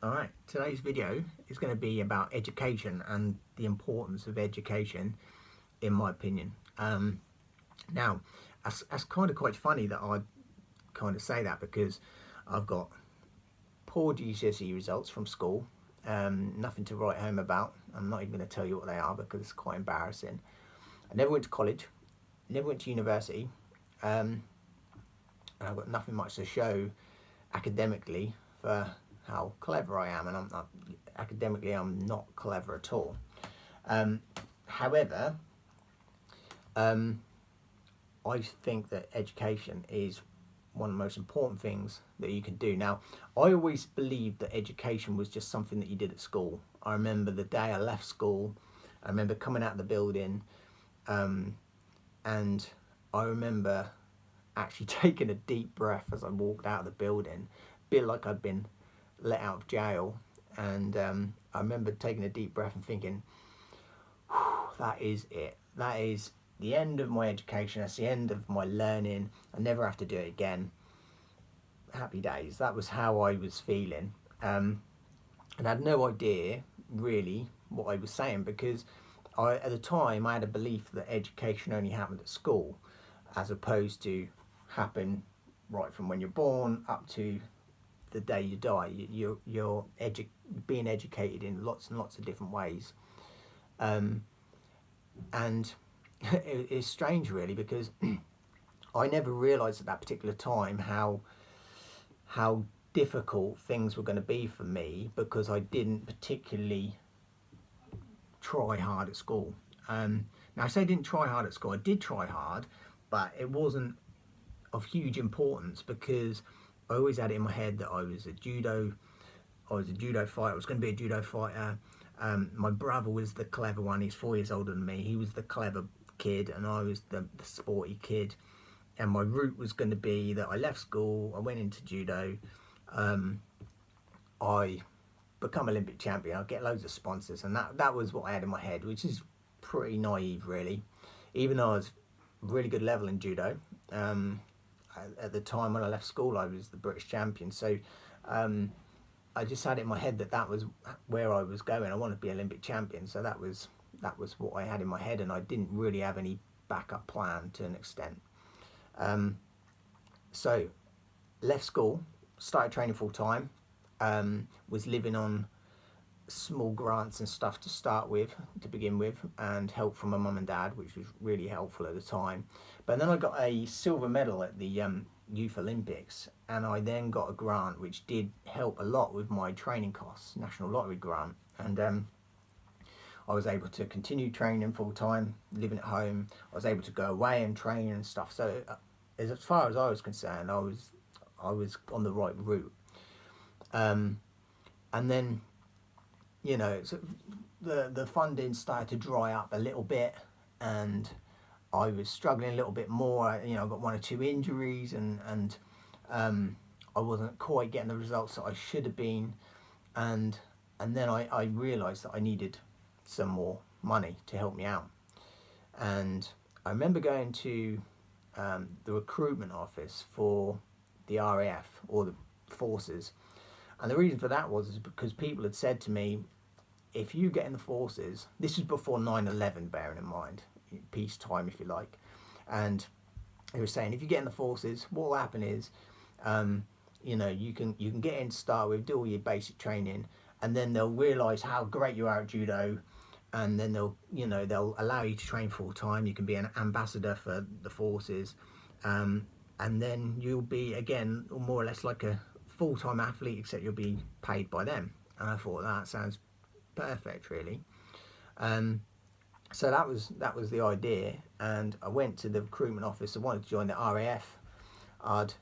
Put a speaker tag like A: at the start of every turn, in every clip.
A: Alright, today's video is going to be about education and the importance of education, in my opinion. Now, that's kind of quite funny that I kind of say that, because I've got poor GCSE results from school, nothing to write home about. I'm not even going to tell you what they are because it's quite embarrassing. I never went to college, never went to university, and I've got nothing much to show academically for how clever I am, and I'm not, academically I'm not clever at all. However, I think that education is one of the most important things that you can do. Now, I always believed that education was just something that you did at school. I remember the day I left school, I remember coming out of the building, and I remember actually taking a deep breath as I walked out of the building, a bit like I'd been let out of jail. And I remember taking a deep breath and thinking, that is it. That is the end of my education. That's the end of my learning. I never have to do it again. Happy days. That was how I was feeling. And I had no idea really what I was saying, because at the time I had a belief that education only happened at school, as opposed to happen right from when you're born up to the day you die. You're being educated in lots and lots of different ways. And it's strange really, because I never realised at that particular time how difficult things were going to be for me, because I didn't particularly try hard at school. Now I say I didn't try hard at school. I did try hard, but it wasn't of huge importance, because I always had it in my head that I was a judo fighter. I was going to be a judo fighter. My brother was the clever one. He's 4 years older than me. He was the clever kid, and I was the sporty kid. And my route was going to be that I left school, I went into judo, I become Olympic champion, I'll get loads of sponsors, and that was what I had in my head, which is pretty naive really. Even though I was really good level in judo, at the time when I left school I was the British champion, so I just had it in my head that was where I was going. I wanted to be Olympic champion, so that was what I had in my head, and I didn't really have any backup plan to an extent. So left school, started training full time, was living on small grants and stuff to begin with, and help from my mum and dad, which was really helpful at the time. But then I got a silver medal at the Youth Olympics, and I then got a grant which did help a lot with my training costs, National Lottery grant, and I was able to continue training full time, living at home. I was able to go away and train and stuff. So as far as I was concerned, I was on the right route. And then, you know, so the funding started to dry up a little bit, and I was struggling a little bit more. You know, I got 1 or 2 injuries, and I wasn't quite getting the results that I should have been. And then I realised that I needed some more money to help me out. And I remember going to the recruitment office for the RAF, or the forces, and the reason for that was because people had said to me, if you get in the forces, this was before 9/11, bearing in mind, peacetime if you like, and they were saying, if you get in the forces, what will happen is, you know, you can get in to start with, do all your basic training, and then they'll realise how great you are at judo, and then they'll allow you to train full time. You can be an ambassador for the forces, and then you'll be again more or less like a full-time athlete, except you'll be paid by them. And I thought that sounds perfect really. So that was the idea, and I went to the recruitment office. I wanted to join the RAF. I'd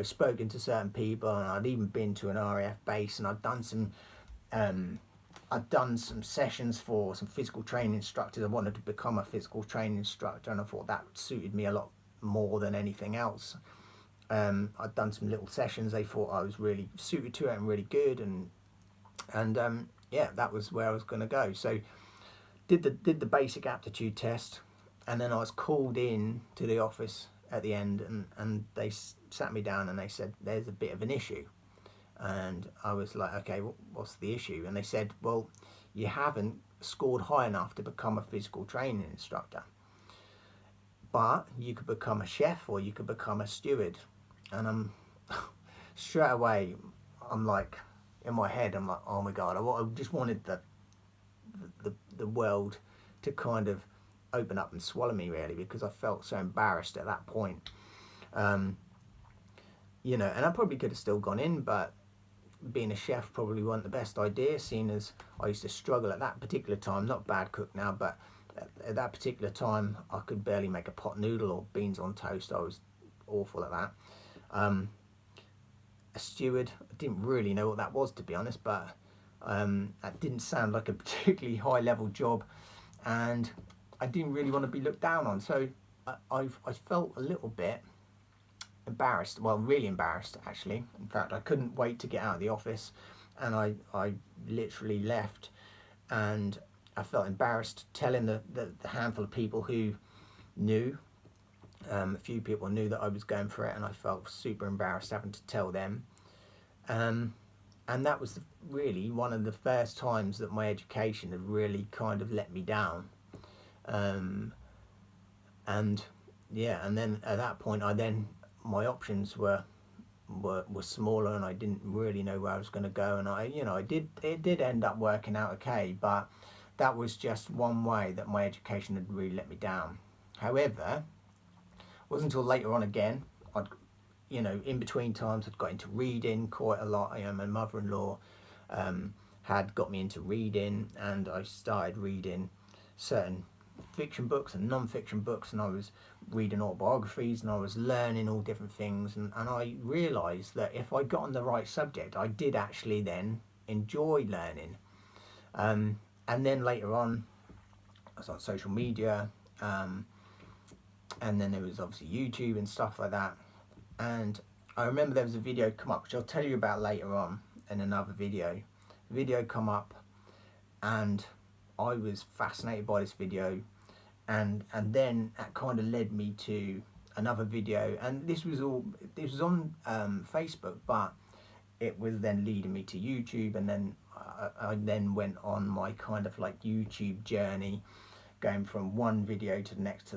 A: spoken to certain people, and I'd even been to an RAF base, and I'd done some sessions for some physical training instructors. I wanted to become a physical training instructor, and I thought that suited me a lot more than anything else. I'd done some little sessions. They thought I was really suited to it and really good, and yeah, that was where I was going to go. So did the basic aptitude test, and then I was called in to the office at the end, and they sat me down and they said, there's a bit of an issue. And I was like, okay, what's the issue? And they said, well, you haven't scored high enough to become a physical training instructor, but you could become a chef or you could become a steward. And I'm straight away, I'm like, in my head, I'm like, oh my God, I just wanted the world to kind of open up and swallow me, really, because I felt so embarrassed at that point. You know, and I probably could have still gone in, but being a chef probably wasn't the best idea, seeing as I used to struggle at that particular time. Not a bad cook now, but at that particular time I could barely make a pot noodle or beans on toast. I was awful at that. A steward, I didn't really know what that was, to be honest, but that didn't sound like a particularly high level job, and I didn't really want to be looked down on. So I felt a little bit embarrassed, well, really embarrassed actually. In fact, I couldn't wait to get out of the office, and I literally left, and I felt embarrassed telling the handful of people who knew. A few people knew that I was going for it, and I felt super embarrassed having to tell them. And that was really one of the first times that my education had really kind of let me down. And yeah, and then at that point, my options were smaller, and I didn't really know where I was going to go. And it did end up working out okay, but that was just one way that my education had really let me down. However, it wasn't until later on again, in between times, I'd got into reading quite a lot. My mother-in-law had got me into reading, and I started reading certain fiction books and non-fiction books, and I was reading autobiographies, and I was learning all different things, and I realised that if I got on the right subject, I did actually then enjoy learning. And then later on, I was on social media, and then there was obviously YouTube and stuff like that. And I remember there was a video come up, which I'll tell you about later on in another video. Video come up, and I was fascinated by this video, and then that kind of led me to another video, and this was on Facebook, but it was then leading me to YouTube, and then I then went on my kind of like YouTube journey, going from one video to the next,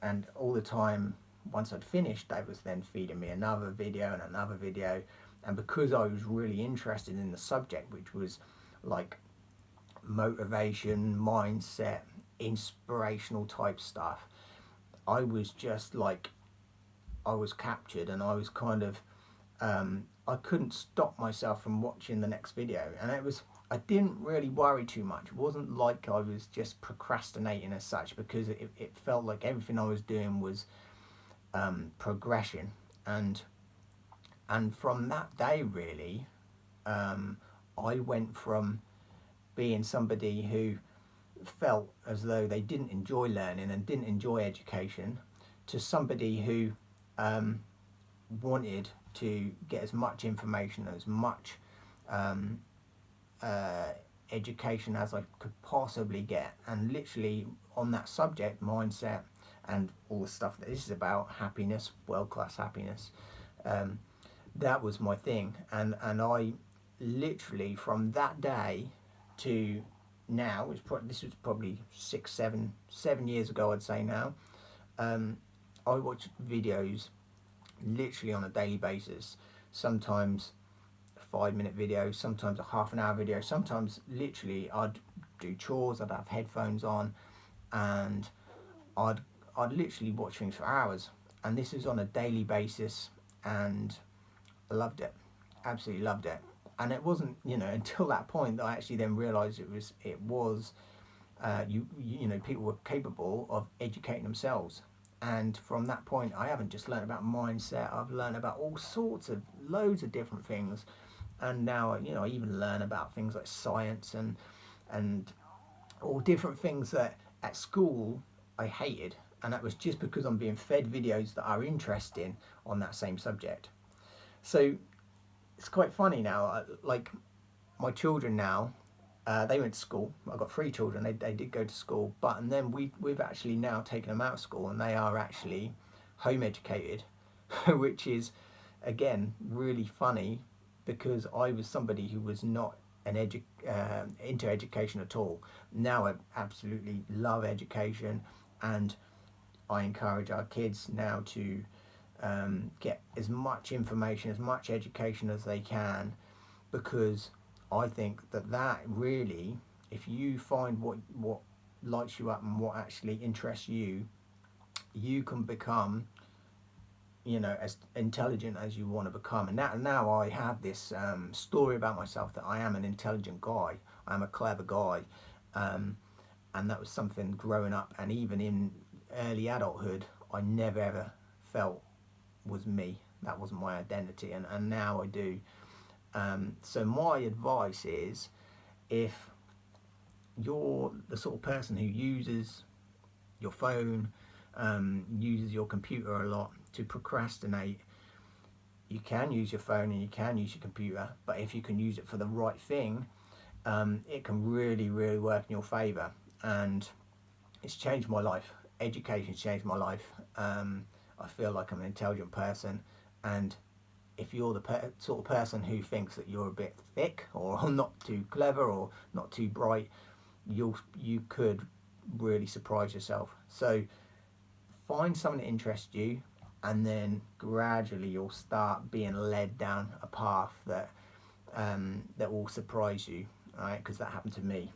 A: and all the time, once I'd finished, they was then feeding me another video and another video. And because I was really interested in the subject, which was like motivation, mindset, inspirational type stuff, I was just like, I was captured, and I was kind of I couldn't stop myself from watching the next video. And I didn't really worry too much. It wasn't like I was just procrastinating as such, because it felt like everything I was doing was progression. And from that day, really, I went from being somebody who felt as though they didn't enjoy learning and didn't enjoy education, to somebody who wanted to get as much information, as much education as I could possibly get. And literally on that subject, mindset, and all the stuff that this is about, happiness, world-class happiness, that was my thing. And I literally, from that day to now, this was probably 7 years ago, I'd say now, I watch videos literally on a daily basis. Sometimes a 5-minute video, sometimes a half an hour video, sometimes literally I'd do chores, I'd have headphones on, and I'd literally watch things for hours. And this is on a daily basis, and I loved it, absolutely loved it. And it wasn't, until that point that I actually then realised it was people were capable of educating themselves. And from that point, I haven't just learned about mindset, I've learned about all sorts of, loads of different things. And now, I even learn about things like science and all different things that at school I hated. And that was just because I'm being fed videos that are interesting on that same subject. So it's quite funny now, like my children now, they went to school. I've got 3 children, they did go to school, and then we've actually now taken them out of school, and they are actually home educated, which is, again, really funny, because I was somebody who was not into education at all. Now I absolutely love education, and I encourage our kids now to get as much information, as much education as they can, because I think that really, if you find what lights you up and what actually interests you, you can become, as intelligent as you want to become. And now I have this story about myself that I am an intelligent guy. I'm a clever guy, um, and that was something growing up, and even in early adulthood, I never ever felt was me. That wasn't my identity, and now I do. So my advice is, if you're the sort of person who uses your phone, uses your computer a lot to procrastinate, you can use your phone and you can use your computer, but if you can use it for the right thing, it can really, really work in your favour. And it's changed my life. Education's changed my life. I feel like I'm an intelligent person, and if you're the sort of person who thinks that you're a bit thick or not too clever or not too bright, you could really surprise yourself. So find something that interests you, and then gradually you'll start being led down a path that will surprise you. All right, because that happened to me.